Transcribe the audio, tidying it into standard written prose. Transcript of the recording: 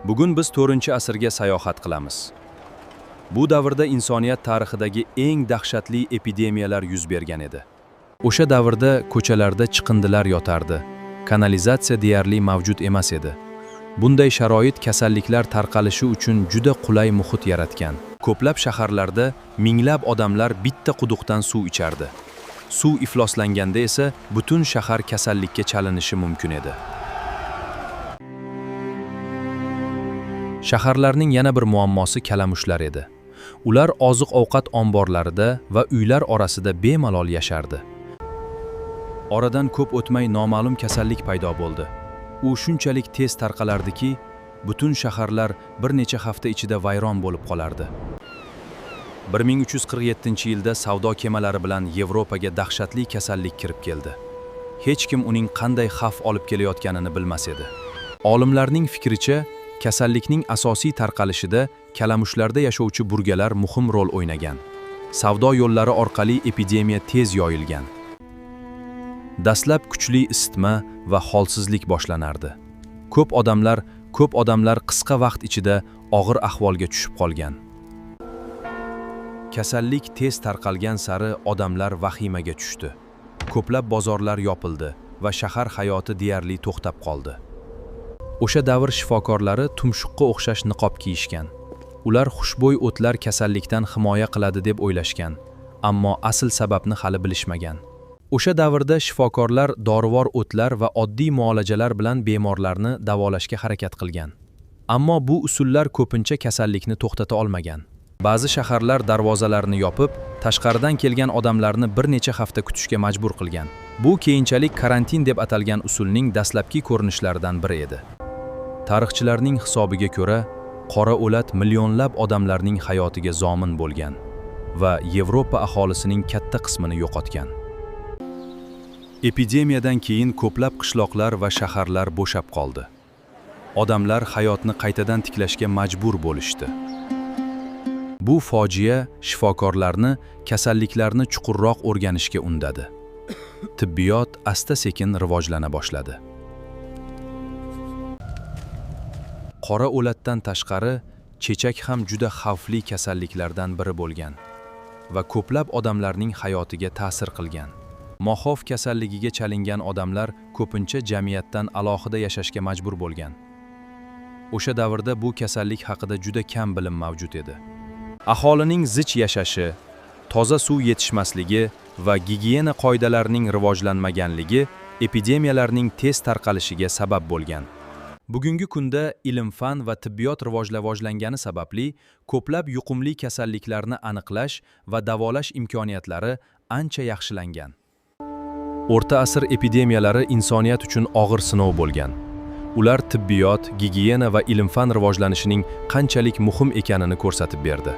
Bugun biz 4-asrga sayohat qilamiz. Bu davrda insoniyat tarixidagi eng dahshatli epidemiyalar yuz bergan edi. O'sha davrda ko'chalarda chiqindilar yotardi. Kanalizatsiya deyarli mavjud emas edi. Bunday sharoit kasalliklar tarqalishi uchun juda qulay muhit yaratgan. Ko'plab shaharlarda minglab odamlar bitta quduqdan suv ichardi. Suv ifloslanganda esa butun shahar kasallikka chalinishi mumkin edi. Shaharlarning yana bir muammosi kalamushlar edi. Ular oziq-ovqat omborlarida va uylar orasida bemalol yashardi. Oradan ko'p o'tmay noma'lum kasallik paydo bo'ldi. U shunchalik tez tarqalardiki, butun shaharlar bir necha hafta ichida vayron bo'lib qolardi. 1347-yilda savdo kemalari bilan Yevropaga dahshatli kasallik kirib keldi. Hech kim uning qanday xavf olib kelayotganini bilmas edi. Olimlarning fikricha, kasallikning asosiy tarqalishida kalamushlarda yashovchi burgalar muhim rol o'ynagan. Savdo yo'llari orqali epidemiya tez yoyilgan. Dastlab kuchli isitma va holsizlik boshlanardi. Ko'p odamlar qisqa vaqt ichida og'ir ahvolga tushib qolgan. Kasallik tez tarqalgan sari odamlar vahimaga tushdi. Ko'plab bozorlar yopildi va shahar hayoti deyarli to'xtab qoldi. O'sha davr shifokorlari tumshuqqa o'xshash niqob kiyishgan. Ular xushbo'y o'tlar kasallikdan himoya qiladi deb o'ylashgan, ammo asl sababni hali bilishmagan. O'sha davrda shifokorlar dorivor o'tlar va oddiy muolajalar bilan bemorlarni davolashga harakat qilgan. Ammo bu usullar ko'pincha kasallikni to'xtata olmagan. Ba'zi shaharlar darvozalarini yopib, tashqaridan kelgan odamlarni bir necha hafta kutishga majbur qilgan. Bu keyinchalik karantin deb atalgan usulning dastlabki ko'rinishlaridan biri edi. Tarixchilarning hisobiga ko'ra, qora o'lat millionlab odamlarning hayotiga zomin bo'lgan va Yevropa aholisining katta qismini yo'qotgan. Epidemiyadan keyin ko'plab qishloqlar va shaharlar bo'shab qoldi. Odamlar hayotni qaytadan tiklashga majbur bo'lishdi. Bu fojia shifokorlarni kasalliklarni chuqurroq o'rganishga undadi. Tibbiyot asta-sekin rivojlana boshladi. Qora o'latdan tashqari, chechak ham juda xavfli kasalliklardan biri bo'lgan va ko'plab odamlarning hayotiga ta'sir qilgan. Moxov kasalligiga chalingan odamlar ko'pincha jamiyatdan alohida yashashga majbur bo'lgan. O'sha davrda bu kasallik haqida juda kam bilim mavjud edi. Aholining zich yashashi, toza suv yetishmasligi va gigiyena qoidalarining rivojlanmaganligi epidemiyalarning tez tarqalishiga sabab bo'lgan. Bugungi kunda ilm-fan va tibbiyot rivojlangani sababli ko'plab yuqumli kasalliklarni aniqlash va davolash imkoniyatlari ancha yaxshilangan. O'rta asr epidemiyalari insoniyat uchun og'ir sinov bo'lgan. Ular tibbiyot, gigiyena va ilm-fan rivojlanishining qanchalik muhim ekanini ko'rsatib berdi.